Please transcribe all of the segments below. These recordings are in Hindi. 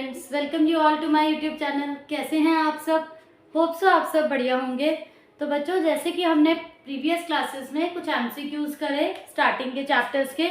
Students, welcome you all to my YouTube channel. कैसे हैं आप सब? होप सो आप सब बढ़िया होंगे। तो बच्चों, जैसे कि हमने प्रीवियस क्लासेस में कुछ एमसीक्यूज करे स्टार्टिंग के चैप्टर्स के,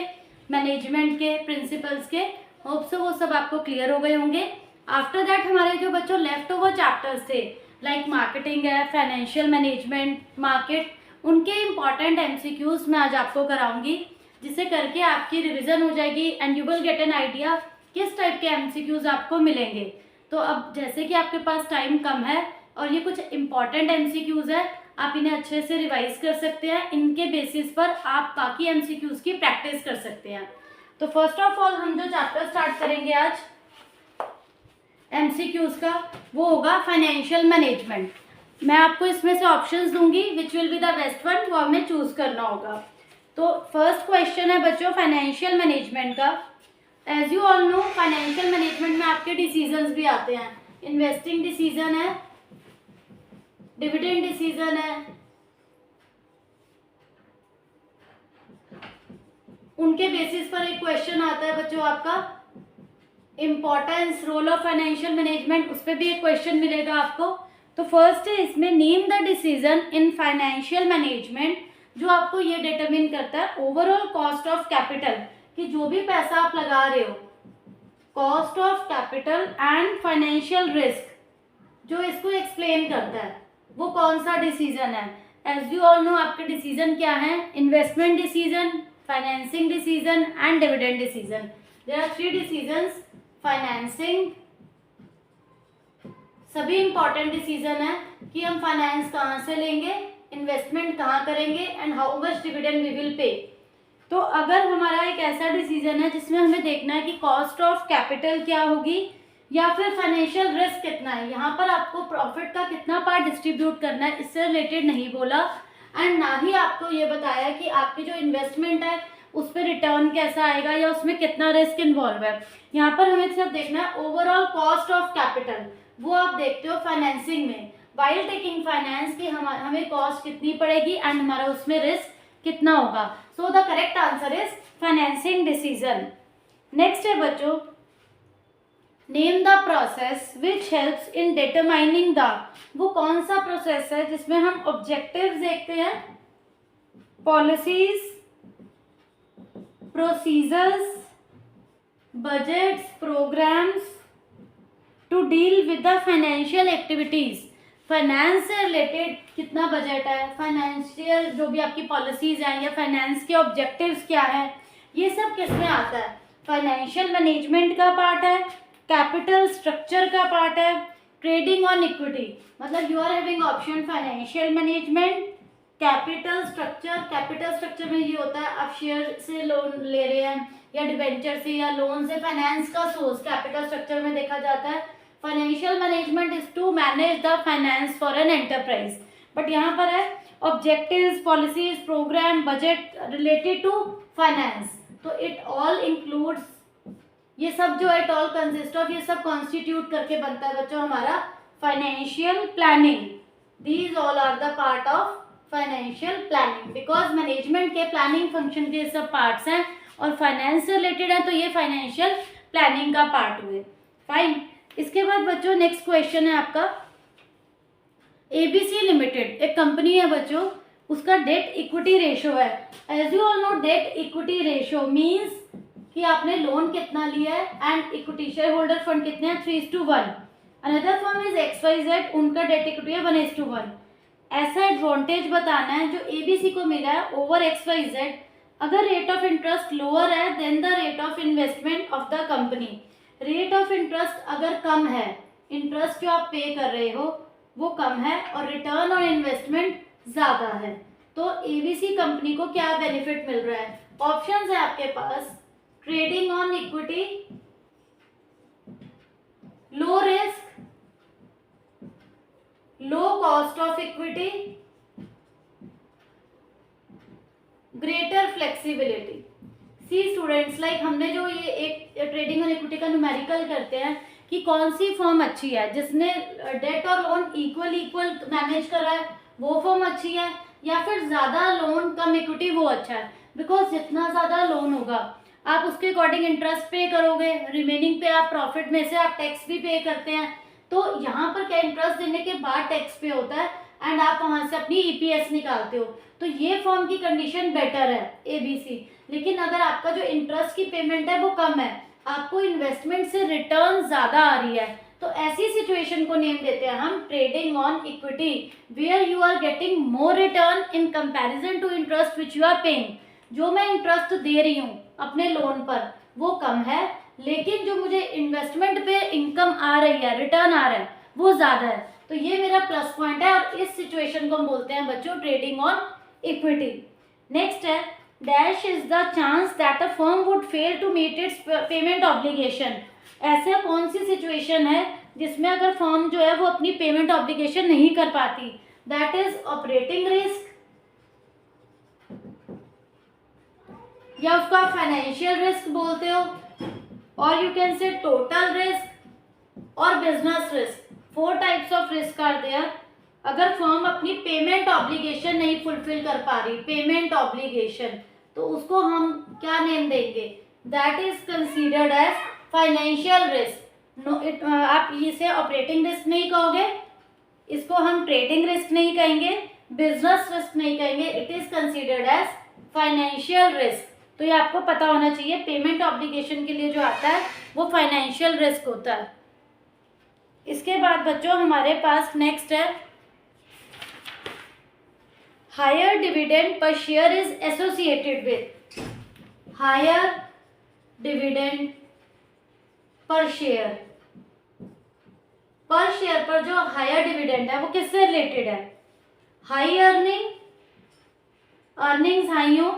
मैनेजमेंट के, प्रिंसिपल्स के, होप सो वो सब आपको क्लियर हो गए होंगे। आफ्टर दैट हमारे जो बच्चों लेफ्ट ओवर चैप्टर्स थे लाइक मार्केटिंग है, फाइनेंशियल मैनेजमेंट, मार्केट, उनके इम्पॉर्टेंट एमसीक्यूज मैं आज आपको कराऊंगी, जिसे करके आपकी रिविजन हो जाएगी and you will get an idea किस टाइप के एमसीक्यूज आपको मिलेंगे। तो अब जैसे कि आपके पास टाइम कम है और ये कुछ इम्पॉर्टेंट एमसीक्यूज है, आप इन्हें अच्छे से रिवाइज कर सकते हैं। इनके बेसिस पर आप बाकी एमसीक्यूज की प्रैक्टिस कर सकते हैं। तो फर्स्ट ऑफ ऑल हम जो चैप्टर स्टार्ट करेंगे आज एमसीक्यूज का, वो होगा फाइनेंशियल मैनेजमेंट। मैं आपको इसमें से ऑप्शंस दूंगी, which will be the best one, वो हमें चूज करना होगा। तो फर्स्ट क्वेश्चन है बच्चों फाइनेंशियल मैनेजमेंट का। As you all know, financial management में आपके डिसीजंस भी आते हैं। इन्वेस्टिंग डिसीजन है, डिविडेंड डिसीजन है, उनके बेसिस पर एक क्वेश्चन आता है बच्चों आपका importance role of financial management, उस पर भी एक क्वेश्चन मिलेगा आपको। तो फर्स्ट है इसमें name the decision in financial management, जो आपको ये डिटरमिन करता है ओवरऑल कॉस्ट ऑफ कैपिटल, कि जो भी पैसा आप लगा रहे हो, cost of capital and financial risk, जो इसको एक्सप्लेन करता है, वो कौन सा डिसीजन है। एज यू ऑल नो, आपके डिसीजन क्या है? Investment decision, financing decision and dividend decision. There are 3 decisions. Financing, सभी इंपॉर्टेंट डिसीजन है कि हम फाइनेंस कहाँ से लेंगे, इन्वेस्टमेंट कहाँ करेंगे and how much dividend we will pay. तो अगर हमारा एक ऐसा डिसीजन है जिसमें हमें देखना है कि कॉस्ट ऑफ कैपिटल क्या होगी या फिर फाइनेंशियल रिस्क कितना है, यहाँ पर आपको प्रॉफिट का कितना पार्ट डिस्ट्रीब्यूट करना है, इससे रिलेटेड नहीं बोला। एंड ना ही आपको ये बताया कि आपकी जो इन्वेस्टमेंट है उस पर रिटर्न कैसा आएगा या उसमें कितना रिस्क इन्वॉल्व है। यहाँ पर हमें सिर्फ देखना है ओवरऑल कॉस्ट ऑफ कैपिटल, वो आप देखते हो फाइनेंसिंग में, वाइल टेकिंग फाइनेंस की हमें कॉस्ट कितनी पड़ेगी एंड हमारा उसमें रिस्क कितना होगा। So the correct answer is financing decision. Next है बच्चों name the process which helps in determining the, वो कौन सा प्रोसेस है जिसमें हम ऑब्जेक्टिव्स देखते हैं, policies, procedures, budgets, programmes to deal with the financial activities. Finance से रिलेटेड कितना बजट है, फाइनेंशियल जो भी आपकी पॉलिसीज हैं या फाइनेंस के ऑब्जेक्टिव्स क्या है, ये सब किस में आता है? फाइनेंशियल मैनेजमेंट का पार्ट है, कैपिटल स्ट्रक्चर का पार्ट है, ट्रेडिंग ऑन इक्विटी। मतलब you are having option financial management, capital structure. Capital structure में ये होता है आप शेयर से लोन ले रहे हैं या डिबेंचर से या लोन से, फाइनेंस का सोर्स कैपिटल स्ट्रक्चर में देखा जाता है। Financial management is to manage the finance for an enterprise, but यहाँ पर है objectives, policies, programme, budget related to finance. तो इट ऑल इंक्लूड्स, ये सब जो इट ऑल कंसिस्ट ऑफ, ये सब कॉन्स्टिट्यूट करके बनता है बच्चों हमारा financial planning. These all are the part of financial planning, because management के प्लानिंग फंक्शन के सब पार्ट्स हैं और फाइनेंस से रिलेटेड है, तो ये फाइनेंशियल प्लानिंग का पार्ट हुए। फाइन। इसके बाद बच्चों नेक्स्ट क्वेश्चन है आपका एबीसी लिमिटेड, एक कंपनी है बच्चों, उसका डेट इक्विटी रेशियो है। As you all know, debt equity ratio means कि आपने लोन कितना लिया है and equity shareholder fund कितने हैं, 3:1। अनदर फर्म इज XYZ, उनका डेट इक्विटी है 1:1। ऐसा एडवांटेज बताना है जो एबीसी को मिला है ओवर XYZ। अगर रेट ऑफ इंटरेस्ट लोअर है then the rate of investment of the company, rate of interest अगर कम है, इंटरेस्ट जो आप पे कर रहे हो वो कम है और रिटर्न ऑन इन्वेस्टमेंट ज़्यादा है, तो एबीसी कंपनी को क्या बेनिफिट मिल रहा है? ऑप्शंस है आपके पास, trading on equity, low risk, low cost of equity, greater flexibility. See students, like हमने जो ये एक ट्रेडिंग ऑन इक्विटी का न्यूमेरिकल करते हैं कि कौन सी फर्म अच्छी है, जिसने डेट और लोन इक्वल मैनेज कर रहा है वो फर्म अच्छी है, या फिर ज़्यादा लोन कम इक्विटी वो अच्छा है। बिकॉज जितना ज़्यादा लोन होगा आप उसके अकॉर्डिंग इंटरेस्ट पे करोगे, रिमेनिंग पे आप प्रॉफिट में से आप टैक्स भी पे करते हैं। तो यहाँ पर क्या इंटरेस्ट देने के बाद टैक्स पे होता है एंड आप वहां से अपनी ईपीएस निकालते हो। तो ये फॉर्म की कंडीशन बेटर है एबीसी। लेकिन अगर आपका जो इंटरेस्ट की पेमेंट है वो कम है, आपको इन्वेस्टमेंट से रिटर्न ज्यादा आ रही है, तो ऐसी सिचुएशन को नेम देते हैं हम trading on equity, where you are getting more return in comparison to interest which you are paying. जो मैं इंटरेस्ट दे रही हूँ अपने लोन पर वो कम है, लेकिन जो मुझे इन्वेस्टमेंट पे इनकम आ रही है, रिटर्न आ रहा है, वो ज्यादा है। तो ये मेरा प्लस पॉइंट है और इस सिचुएशन को हम बोलते हैं बच्चों ट्रेडिंग ऑन इक्विटी। नेक्स्ट है dash is the chance that a firm would fail to meet its payment obligation. ऐसा कौन सी सिचुएशन है जिसमें अगर फर्म जो है वो अपनी पेमेंट ऑब्लिगेशन नहीं कर पाती? दैट इज ऑपरेटिंग रिस्क, या उसका फाइनेंशियल रिस्क बोलते हो, और you can say total risk और business risk. 4 types of risk are there. अगर फर्म अपनी पेमेंट ऑब्लिगेशन नहीं फुलफिल कर पा रही, पेमेंट ऑब्लिगेशन, तो उसको हम क्या नेम देंगे? That is considered as financial risk. आप इसे ऑपरेटिंग रिस्क नहीं कहोगे, इसको हम ट्रेडिंग रिस्क नहीं कहेंगे, बिजनेस रिस्क नहीं कहेंगे, it is considered as financial risk. तो ये आपको पता होना चाहिए, पेमेंट ऑब्लिगेशन के लिए जो आता है वो फाइनेंशियल रिस्क होता है। इसके बाद बच्चों हमारे पास नेक्स्ट है higher dividend per share is associated with. Higher dividend per share पर जो हायर डिविडेंड है वो किससे रिलेटेड है? हाई अर्निंग, अर्निंग्स हाई हो,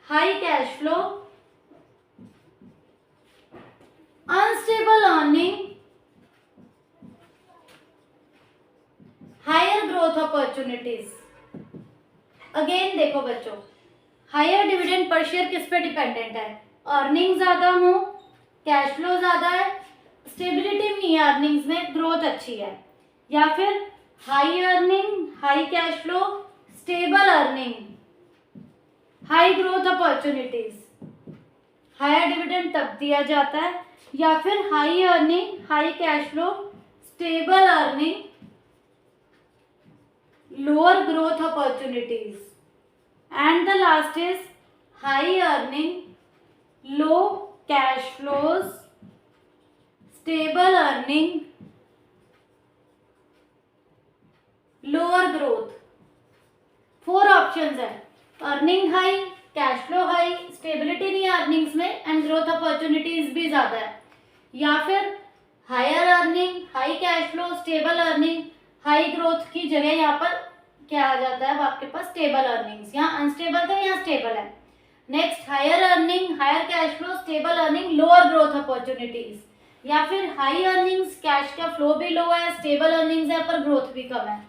high cash flow, unstable earning, higher growth opportunities. Again देखो बच्चों, हायर डिविडेंड पर शेयर किस पे डिपेंडेंट है? अर्निंग ज्यादा हो, कैश फ्लो ज्यादा है, स्टेबिलिटी नहीं है अर्निंग्स में, ग्रोथ अच्छी है, या फिर high earning, high cash flow, stable earning, high growth opportunities. Higher dividend तब दिया जाता है, या फिर high earning, high cash flow, stable earning, lower growth opportunities, and the last is high earning, low cash flows, stable earning, lower growth। 4 options है, earning high, cash flow high, stability नहीं है अर्निंग्स में एंड ग्रोथ अपॉर्चुनिटीज भी ज्यादा है, या फिर higher earning, high cash flow, stable earning, high growth की जगह यहाँ पर क्या आ जाता है? अब आपके पास स्टेबल अर्निंग्स, यहाँ अनस्टेबल था, यहाँ स्टेबल है। Next higher earning, higher cash flow, stable earning, lower growth opportunities, या फिर हाई अर्निंग्स, कैश का फ्लो भी लो है, स्टेबल अर्निंग्स है पर ग्रोथ भी कम है।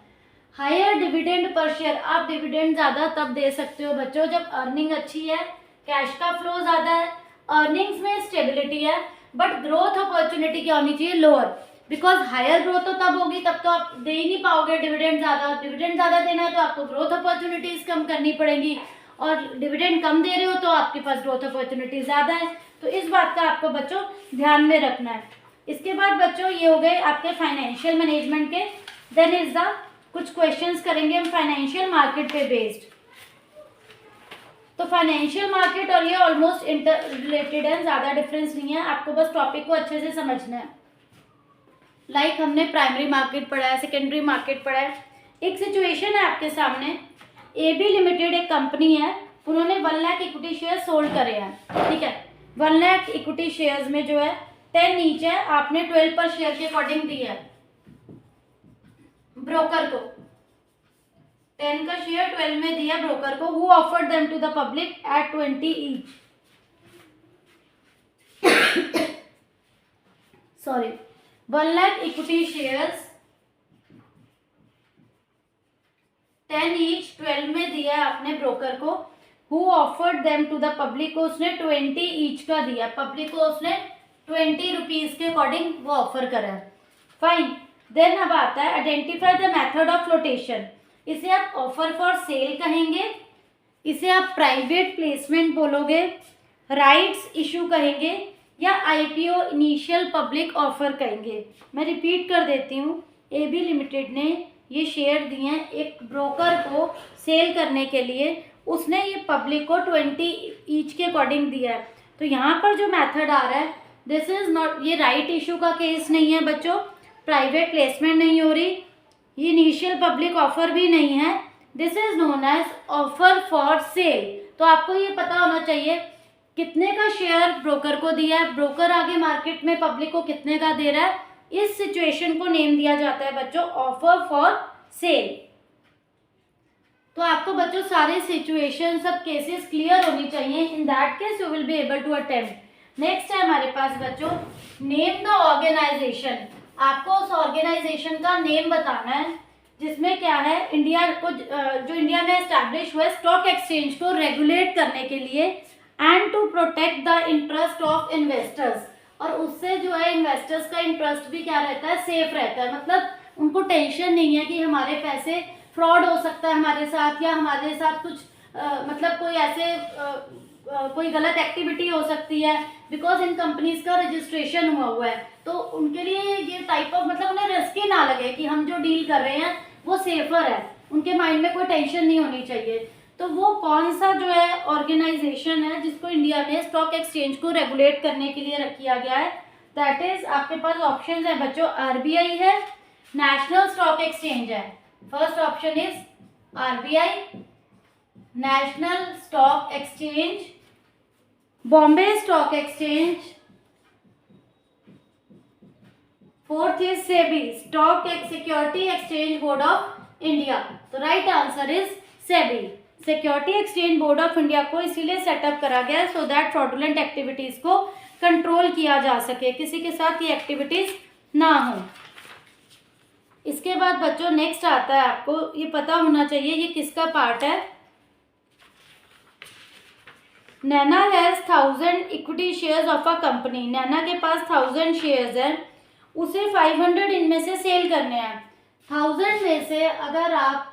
हायर डिविडेंड पर शेयर, आप डिविडेंड ज्यादा तब दे सकते हो बच्चों जब अर्निंग अच्छी है, कैश का फ्लो ज्यादा है, अर्निंग्स में स्टेबिलिटी है, बट ग्रोथ अपॉर्चुनिटी क्या होनी चाहिए? लोअर। बिकॉज हायर ग्रोथ तो तब होगी तब तो आप दे ही नहीं पाओगे डिविडेंड ज्यादा। डिविडेंड ज्यादा देना है तो आपको ग्रोथ अपॉर्चुनिटीज कम करनी पड़ेगी, और डिविडेंड कम दे रहे हो तो आपके पास ग्रोथ अपॉर्चुनिटी ज्यादा है। तो इस बात का आपको बच्चों ध्यान में रखना है। इसके बाद बच्चों ये हो गए आपके फाइनेंशियल मैनेजमेंट के। देन इज द कुछ क्वेश्चंस करेंगे हम फाइनेंशियल मार्केट पे बेस्ड। तो फाइनेंशियल मार्केट और ये ऑलमोस्ट इंटर रिलेटेड है, ज्यादा डिफरेंस नहीं है, आपको बस टॉपिक को अच्छे से समझना है। लाइक हमने प्राइमरी मार्केट पढ़ा है, सेकेंडरी मार्केट पढ़ा है। एक सिचुएशन है आपके सामने, एबी लिमिटेड एक कंपनी है, उन्होंने 1 लाख इक्विटी शेयर सोल्ड करे हैं, ठीक है। 1 लाख इक्विटी शेयर्स में जो है 10 ईच है, आपने 12 पर शेयर के अकॉर्डिंग दिया है ब्रोकर को। 10 का शेयर 12 में दिया ब्रोकर को। Who offered them to the public at 20 each. Sorry, 1 lakh equity shares 10 each 12 में दिया है आपने ब्रोकर को। Who offered them to the public को उसने 20 ईच का दिया, पब्लिक को उसने 20 रुपीज के अकॉर्डिंग वो ऑफर करा है। फाइन। देन अब आता है identify the method of flotation. इसे आप ऑफर फॉर सेल कहेंगे, इसे आप प्राइवेट प्लेसमेंट बोलोगे, राइट्स इशू कहेंगे या आईपीओ इनिशियल पब्लिक ऑफर कहेंगे। मैं रिपीट कर देती हूँ, एबी लिमिटेड ने ये शेयर दिए हैं एक ब्रोकर को सेल करने के लिए, उसने ये पब्लिक को 20 ईच के अकॉर्डिंग दिया है। तो यहाँ पर जो मेथड आ रहा है, दिस इज नॉट, ये राइट इशू का केस नहीं है बच्चों, प्राइवेट प्लेसमेंट नहीं हो रही, ये इनिशियल पब्लिक ऑफर भी नहीं है, this is known as offer for sale. तो आपको ये पता होना चाहिए कितने का शेयर ब्रोकर को दिया है, ब्रोकर आगे मार्केट में पब्लिक को कितने का दे रहा है, इस सिचुएशन को नेम दिया जाता है बच्चों ऑफर फॉर सेल। तो आपको बच्चों सारे सिचुएशन सब केसेस क्लियर होनी चाहिए, in that case you will be able to attempt. Next है हमारे पास बच्चों नेम द ऑर्गेनाइजेशन। आपको उस ऑर्गेनाइजेशन का नेम बताना है जिसमें क्या है, इंडिया को जो इंडिया में एस्टैब्लिश हुआ है स्टॉक एक्सचेंज को रेगुलेट करने के लिए and to protect the interest of investors, और उससे जो है इन्वेस्टर्स का इंटरेस्ट भी क्या रहता है, सेफ रहता है। मतलब उनको टेंशन नहीं है कि हमारे पैसे फ्रॉड हो सकता है हमारे साथ, या हमारे साथ कुछ मतलब कोई ऐसे कोई गलत एक्टिविटी हो सकती है, बिकॉज इन कंपनीज का रजिस्ट्रेशन हुआ है। तो उनके लिए ये टाइप ऑफ मतलब उन्हें रिस्क ही ना लगे कि हम जो डील कर रहे हैं वो सेफर है, उनके माइंड में कोई टेंशन नहीं होनी चाहिए। तो वो कौन सा जो है ऑर्गेनाइजेशन है जिसको इंडिया में स्टॉक एक्सचेंज को रेगुलेट करने के लिए किया गया है, दैट इज आपके पास ऑप्शन है बच्चों, आरबीआई है, नेशनल स्टॉक एक्सचेंज है। First option is RBI, national stock exchange, Bombay stock exchange, fourth is SEBI, stock security exchange board of India. तो right answer is SEBI. Security exchange board of India को इसीलिए सेटअप करा गया सो दैट फ्रॉडुलेंट एक्टिविटीज को कंट्रोल किया जा सके, किसी के साथ ये एक्टिविटीज ना हो। इसके बाद बच्चों नेक्स्ट आता है, आपको ये पता होना चाहिए ये किसका पार्ट है। Naina has 1000 equity shares of a company. Naina के पास 1000 शेयर्स हैं, उसे 500 इनमें से सेल करने हैं। 1000 में से अगर आप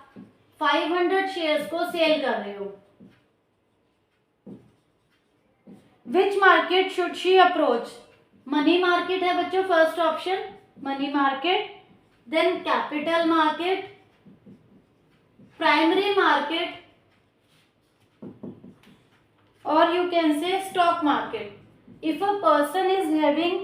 500 शेयर्स को सेल कर रहे हो, which market should she approach? Money market है बच्चों first option, money market, then capital market, primary market, और you can say stock market. If a person is having,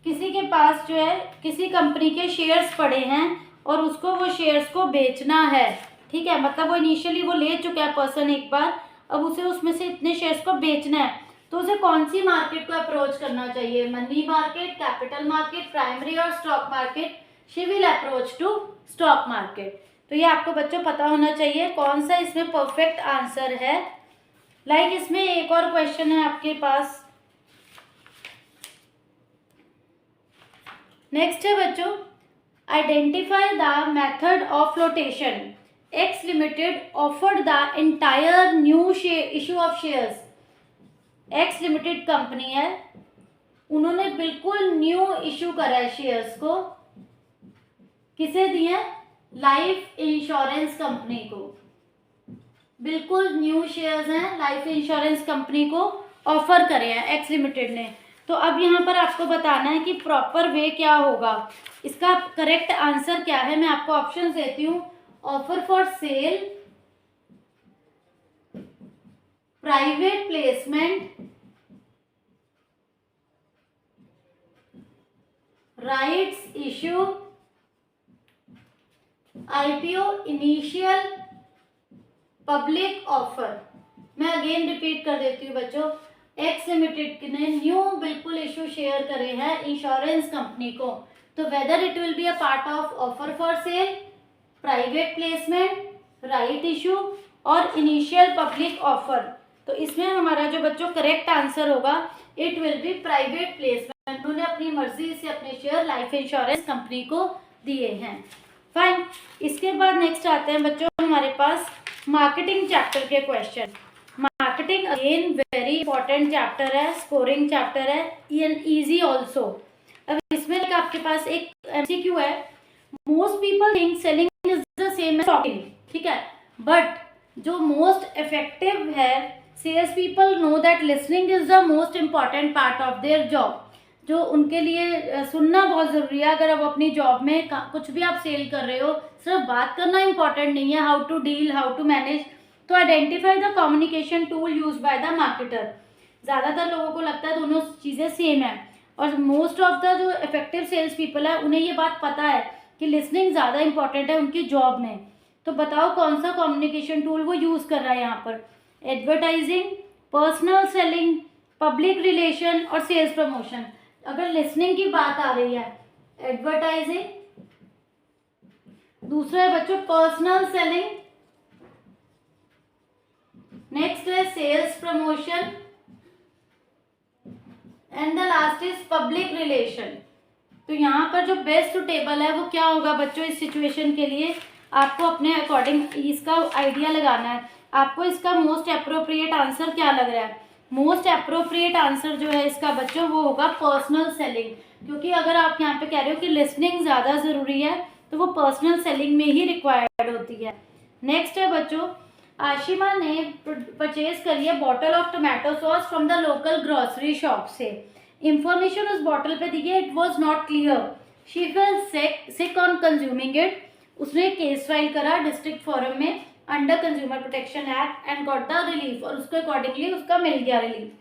किसी के पास जो है किसी कंपनी के शेयर्स पड़े हैं और उसको वो शेयर्स को बेचना है, ठीक है, मतलब वो इनिशियली वो ले चुका है पर्सन एक बार, अब उसे उसमें से इतने शेयर्स को बेचना है, तो उसे कौन सी मार्केट को अप्रोच करना चाहिए? Money market, capital market, primary और stock market. She will approach to stock market. तो ये आपको बच्चों पता होना चाहिए कौन सा इसमें परफेक्ट आंसर है। लाइक इसमें एक और क्वेश्चन है आपके पास, नेक्स्ट है बच्चों, identify the method of flotation. X limited offered the entire new issue of shares. X limited company है, उन्होंने बिल्कुल न्यू इशू करा है शेयर्स को, किसे दिए? लाइफ इंश्योरेंस कंपनी को। बिल्कुल न्यू शेयर्स हैं, लाइफ इंश्योरेंस कंपनी को ऑफर करे हैं एक्स लिमिटेड ने। तो अब यहाँ पर आपको बताना है कि प्रॉपर वे क्या होगा, इसका करेक्ट आंसर क्या है। मैं आपको ऑप्शन देती हूँ, offer for cell, private placement, rights issue, IPO initial public offer. मैं अगेन रिपीट कर देती हूँ बच्चों, एक्स लिमिटेड ने न्यू बिल्कुल इशू शेयर करे हैं इंश्योरेंस कंपनी को, तो whether it will be a part of offer for cell, private placement, right issue और इनिशियल पब्लिक ऑफर। तो इसमें हमारा जो बच्चों करेक्ट आंसर होगा, it will be private placement. उन्होंने अपनी मर्जी से अपने शेयर लाइफ इंश्योरेंस कंपनी को दिए हैं। फाइन, इसके बाद नेक्स्ट आते हैं बच्चों हमारे पास मार्केटिंग चैप्टर के question. Marketing again very important chapter है, स्कोरिंग चैप्टर है, एंड इजी ऑल्सो। अब इसमें आपके पास एक एमसीक्यू है, most people think selling is the same as stocking, ठीक है, बट जो मोस्ट इफेक्टिव है sales people know that listening is the most important part of their job. जो उनके लिए सुनना बहुत ज़रूरी है। अगर आप अपनी जॉब में कुछ भी आप सेल कर रहे हो, सिर्फ बात करना इम्पॉर्टेंट नहीं है, how to deal, how to manage. तो identify the communication tool use by the marketer. ज़्यादातर लोगों को लगता है दोनों चीज़ें सेम है, और मोस्ट ऑफ द जो इफेक्टिव सेल्स पीपल है उन्हें ये बात पता है कि लिसनिंग ज़्यादा इंपॉर्टेंट है उनकी जॉब में। तो बताओ कौन सा कम्युनिकेशन टूल वो यूज़ कर रहा है यहाँ पर? Advertising, personal selling, public relation और सेल्स प्रमोशन। अगर लिसनिंग की बात आ रही है, एडवर्टाइजिंग, दूसरा है बच्चों पर्सनल सेलिंग, नेक्स्ट है sales promotion, and the last is public relation. तो यहाँ पर जो बेस्ट सुटेबल है वो क्या होगा बच्चों इस सिचुएशन के लिए? आपको अपने अकॉर्डिंग इसका आइडिया लगाना है। आपको इसका मोस्ट अप्रोप्रिएट आंसर क्या लग रहा है? मोस्ट अप्रोप्रिएट आंसर जो है इसका बच्चों वो होगा पर्सनल सेलिंग, क्योंकि अगर आप यहाँ पे कह रहे हो कि लिसनिंग ज़्यादा ज़रूरी है तो वो पर्सनल सेलिंग में ही रिक्वायर्ड होती है। नेक्स्ट है बच्चों, आशिमा ने परचेज करी है bottle of tomato sauce from the local grocery shop से। इंफॉर्मेशन उस बॉटल पे दी है, it was not clear, she felt sick on consuming it. उसने केस फाइल करा डिस्ट्रिक्ट फोरम में under consumer protection act and got the relief, और उसको अकॉर्डिंगली उसका मिल गया रिलीफ।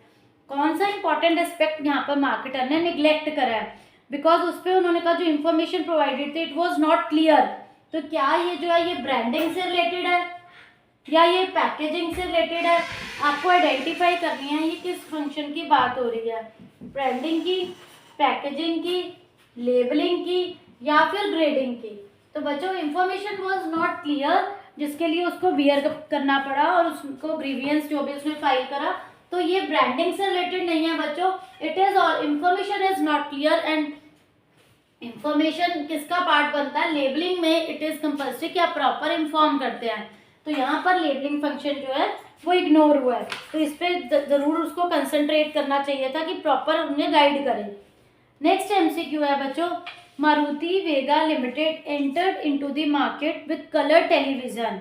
कौन सा इंपॉर्टेंट एस्पेक्ट यहाँ पर मार्केटर ने निग्लेक्ट करा है? बिकॉज उस पर उन्होंने कहा जो इन्फॉर्मेशन प्रोवाइडेड थी इट वॉज नॉट क्लियर। तो क्या ये जो है ये ब्रांडिंग से रिलेटेड है या ये पैकेजिंग से रिलेटेड है? आपको आइडेंटिफाई करनी है ये किस फंक्शन की बात हो रही है, ब्रांडिंग की, पैकेजिंग की, लेबलिंग की या फिर ग्रेडिंग की। तो बच्चों इंफॉर्मेशन वाज नॉट क्लियर जिसके लिए उसको बियर करना पड़ा और उसको ग्रीवियंस जो भी उसने फाइल करा। तो ये ब्रांडिंग से रिलेटेड नहीं है बच्चों, इट इज और information is not clear. And information किसका पार्ट बनता है? लेबलिंग में इट इज कंपल्सरी कि आप प्रॉपर इन्फॉर्म करते हैं। तो यहाँ पर लेबलिंग फंक्शन जो है वो इग्नोर हुआ है, तो इस पर जरूर उसको कंसंट्रेट करना चाहिए था कि प्रॉपर उन्हें गाइड करें। नेक्स्ट एमसीक्यू है बच्चों, Maruti Vega limited entered into the market with colour television.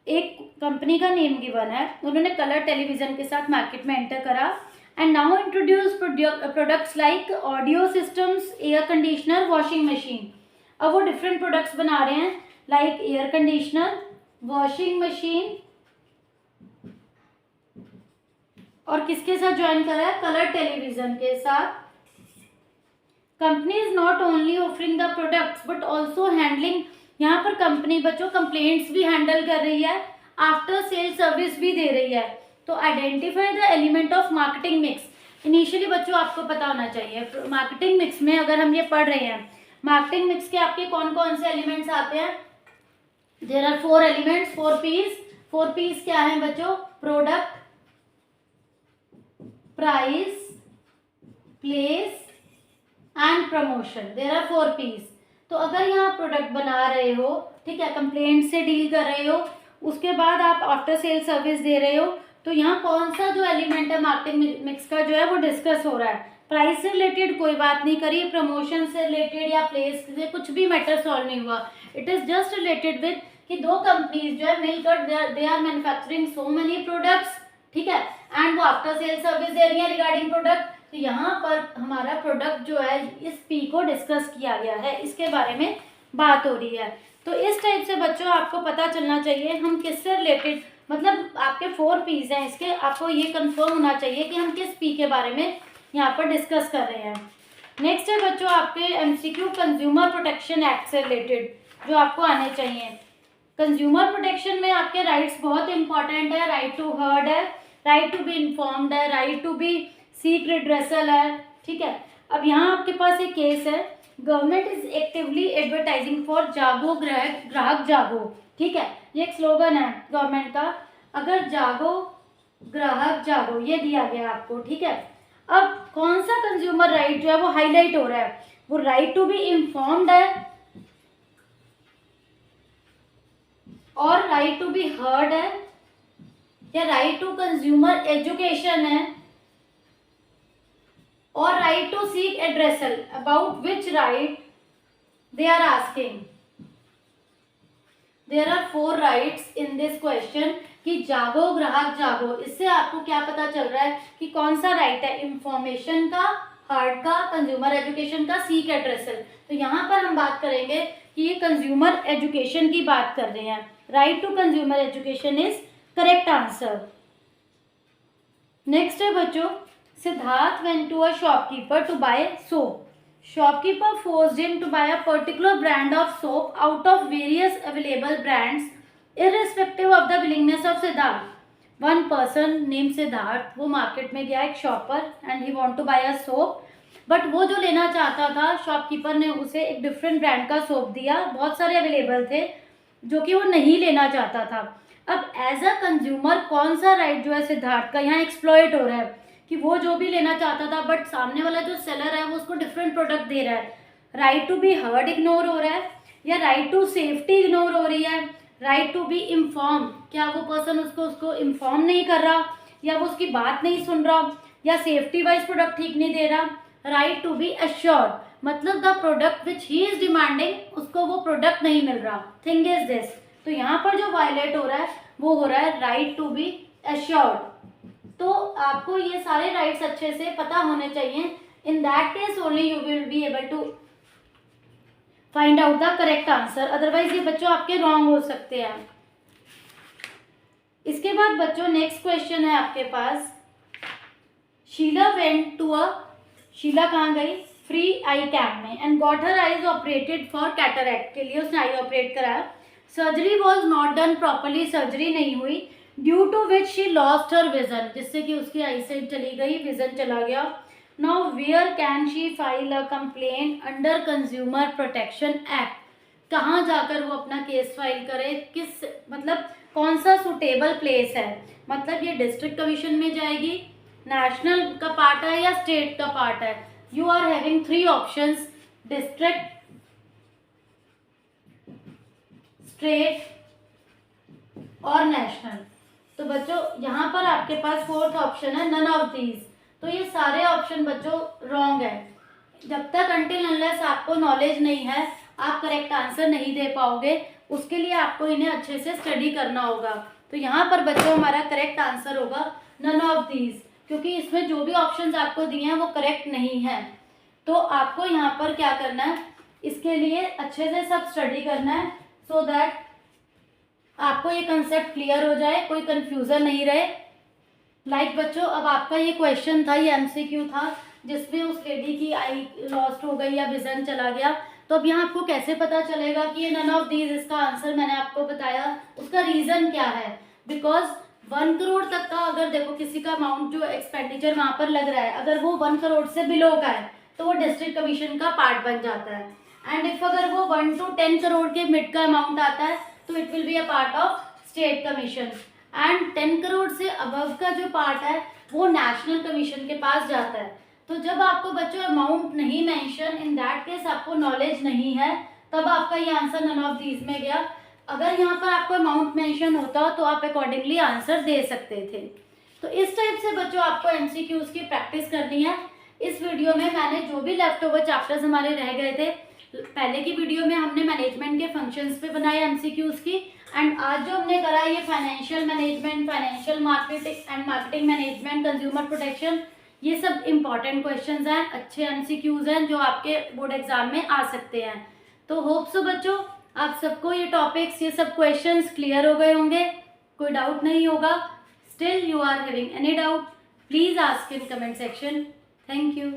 एक कंपनी का नेम गिवन है, उन्होंने कलर टेलीविजन के साथ मार्केट में एंटर करा and now introduce products like audio systems, air conditioner, washing machine. अब वो डिफरेंट प्रोडक्ट्स बना रहे हैं like air conditioner, washing machine, और किसके साथ ज्वाइन करा है? कलर टेलीविजन के साथ। Company is not only offering the products but also handling, यहाँ पर कंपनी बच्चों कंप्लेंट्स भी हैंडल कर रही है, आफ्टर सेल सर्विस भी दे रही है। तो identify the element of marketing mix. Initially बच्चों आपको पता होना चाहिए मार्केटिंग मिक्स में, अगर हम ये पढ़ रहे हैं मार्केटिंग मिक्स के आपके कौन कौन से एलिमेंट्स आते हैं? There are 4 elements, 4 Ps. 4 Ps क्या है बच्चों? Product, price, place and promotion. There are 4 Ps. तो अगर यहाँ प्रोडक्ट बना रहे हो, ठीक है, कंप्लेंट से डील कर रहे हो, उसके बाद आप आफ्टर सेल सर्विस दे रहे हो, तो यहाँ कौन सा जो एलिमेंट है मार्केटिंग मिक्स का जो है वो डिस्कस हो रहा है। प्राइस से रिलेटेड कोई बात नहीं करी, प्रमोशन से रिलेटेड या प्लेस से कुछ भी मैटर सॉल्व नहीं हुआ। It is just related with कि 2 कंपनीज जो है मिलकर they are manufacturing so many products, ठीक है, एंड वो आफ्टर सेल सर्विस दे रही है रिगार्डिंग प्रोडक्ट। तो यहाँ पर हमारा प्रोडक्ट जो है इस पी को डिस्कस किया गया है, इसके बारे में बात हो रही है। तो इस टाइप से बच्चों आपको पता चलना चाहिए हम किससे रिलेटेड, मतलब आपके 4 पीस हैं, इसके आपको ये कंफर्म होना चाहिए कि हम किस पी के बारे में यहाँ पर डिस्कस कर रहे हैं। नेक्स्ट है बच्चों आपके एमसीक्यू कंज्यूमर प्रोटेक्शन एक्ट से रिलेटेड जो आपको आने चाहिए। कंज्यूमर प्रोटेक्शन में आपके राइट्स बहुत इंपॉर्टेंट है, राइट टू हर्ड है, राइट टू बी इन्फॉर्म्ड है, right to be seek redressal है, ठीक है। अब यहाँ आपके पास एक केस है, government is actively advertising for जागो ग्राहक जागो, ठीक है, ये एक स्लोगन है गवर्नमेंट का, अगर जागो ग्राहक जागो ये दिया गया आपको, ठीक है। अब कौन सा कंज्यूमर राइट जो है वो हाईलाइट हो रहा है? वो राइट टू बी इन्फॉर्म्ड है और राइट टू बी हर्ड है, या राइट टू कंज्यूमर एजुकेशन है, और right to seek addressal, about which right they are asking. There are 4 rights in this question कि जागो ग्राहक जागो, इससे आपको क्या पता चल रहा है कि कौन सा राइट है, इंफॉर्मेशन का, हार्ट का, कंज्यूमर एजुकेशन का, सीक एड्रेसल। तो यहाँ पर हम बात करेंगे कि ये कंज्यूमर एजुकेशन की बात कर रहे हैं। Right to consumer education is correct answer. Next है बच्चों, Siddharth went to a shopkeeper to buy soap. Shopkeeper forced him to buy a particular brand of soap out of various available brands, irrespective of the willingness of Siddharth. One person named Siddharth, वो मार्केट में गया एक शॉप पर and he want to buy a soap, but वो जो लेना चाहता था शॉपकीपर ने उसे एक डिफरेंट ब्रांड का सोप दिया, बहुत सारे अवेलेबल थे जो कि वो नहीं लेना चाहता था। अब एज अ कंज्यूमर कौन सा राइट जो है सिद्धार्थ का यहाँ एक्सप्लॉइट हो रहा है कि वो जो भी लेना चाहता था बट सामने वाला जो सेलर है वो उसको डिफरेंट प्रोडक्ट दे रहा है। Right to be heard ignore हो रहा है या राइट टू सेफ्टी इग्नोर हो रही है, राइट टू बी इन्फॉर्म, क्या वो पर्सन उसको इन्फॉर्म नहीं कर रहा या वो उसकी बात नहीं सुन रहा या सेफ्टी वाइज प्रोडक्ट ठीक नहीं दे रहा। राइट टू बी एश्योर्ड, मतलब the product which he is demanding उसको वो प्रोडक्ट नहीं मिल रहा। थिंग इज दिस, तो यहाँ पर जो वायलेट हो रहा है वो हो रहा है राइट टू बी एश्योर्ड। तो आपको ये सारे राइट्स अच्छे से पता होने चाहिए। In that case only you will be able to find out the correct answer, otherwise ये बच्चों आपके रॉन्ग हो सकते हैं। इसके बाद बच्चों नेक्स्ट क्वेश्चन है आपके पास, Sheela went to a, Sheela कहाँ गई, फ्री आई कैम्प में and got her eyes operated for cataract, के लिए उसने आई ऑपरेट कराया। Surgery was not done properly, surgery नहीं हुई, due to which she lost her vision, जिससे कि उसकी आई साइट चली गई, विजन चला गया। Now where can she file a complaint under consumer protection act, कहाँ जाकर वो अपना केस फाइल करे, किस मतलब कौन सा सुटेबल प्लेस है, मतलब ये डिस्ट्रिक्ट कमीशन में जाएगी, नेशनल का पार्ट है या स्टेट का पार्ट है। You are having 3 options, district, state और नेशनल। तो बच्चों यहाँ पर आपके पास 4th ऑप्शन है नन ऑफ दीज, तो ये सारे ऑप्शन बच्चों रॉन्ग है। जब तक अनटिल अनलेस आपको नॉलेज नहीं है आप करेक्ट आंसर नहीं दे पाओगे, उसके लिए आपको इन्हें अच्छे से स्टडी करना होगा। तो यहाँ पर बच्चों हमारा करेक्ट आंसर होगा नन ऑफ दीज, क्योंकि इसमें जो भी ऑप्शंस आपको दिए हैं वो करेक्ट नहीं है। तो आपको यहाँ पर क्या करना है, इसके लिए अच्छे से सब स्टडी करना है सो दैट आपको ये कंसेप्ट क्लियर हो जाए, कोई कंफ्यूजन नहीं रहे। लाइक बच्चों अब आपका ये क्वेश्चन था, ये एमसीक्यू था जिसमें उस लेडी की आई लॉस्ट हो गई या विजन चला गया, तो अब यहाँ आपको कैसे पता चलेगा कि ये नन ऑफ दीज इसका आंसर मैंने आपको बताया, उसका रीज़न क्या है। बिकॉज 1 करोड़ तक का अगर देखो किसी का अमाउंट जो एक्सपेंडिचर वहाँ पर लग रहा है, अगर वो 1 करोड़ से बिलो का है तो वो डिस्ट्रिक्ट कमीशन का पार्ट बन जाता है। एंड इफ अगर वो 1 to 10 करोड़ के मिड का अमाउंट आता है तो it will be a part of state commission. And 10 crore से अबव का जो पार्ट है वो नेशनल कमीशन के पास जाता है। तो जब आपको बच्चों अमाउंट नहीं मेंशन, इन दैट केस आपको नॉलेज नहीं है, तब आपका ये आंसर नन ऑफ दीज में गया। अगर यहाँ पर आपको अमाउंट मेंशन होता तो आप अकॉर्डिंगली आंसर दे सकते थे। तो इस टाइप से बच्चों आपको एमसीक्यूज की प्रैक्टिस करनी है। इस वीडियो में मैंने जो भी लेफ्ट ओवर चैप्टर्स हमारे रह गए थे, पहले की वीडियो में हमने मैनेजमेंट के फंक्शंस पे बनाए एमसीक्यूज की, एंड आज जो हमने करा ये financial management, financial marketing and marketing management, consumer protection, ये सब इंपॉर्टेंट क्वेश्चंस हैं, अच्छे एमसीक्यूज हैं जो आपके बोर्ड एग्जाम में आ सकते हैं। तो होप सो बच्चों आप सबको ये टॉपिक्स, ये सब क्वेश्चंस क्लियर हो गए होंगे, कोई डाउट नहीं होगा। Still you are having any doubt please ask in comment section. Thank you.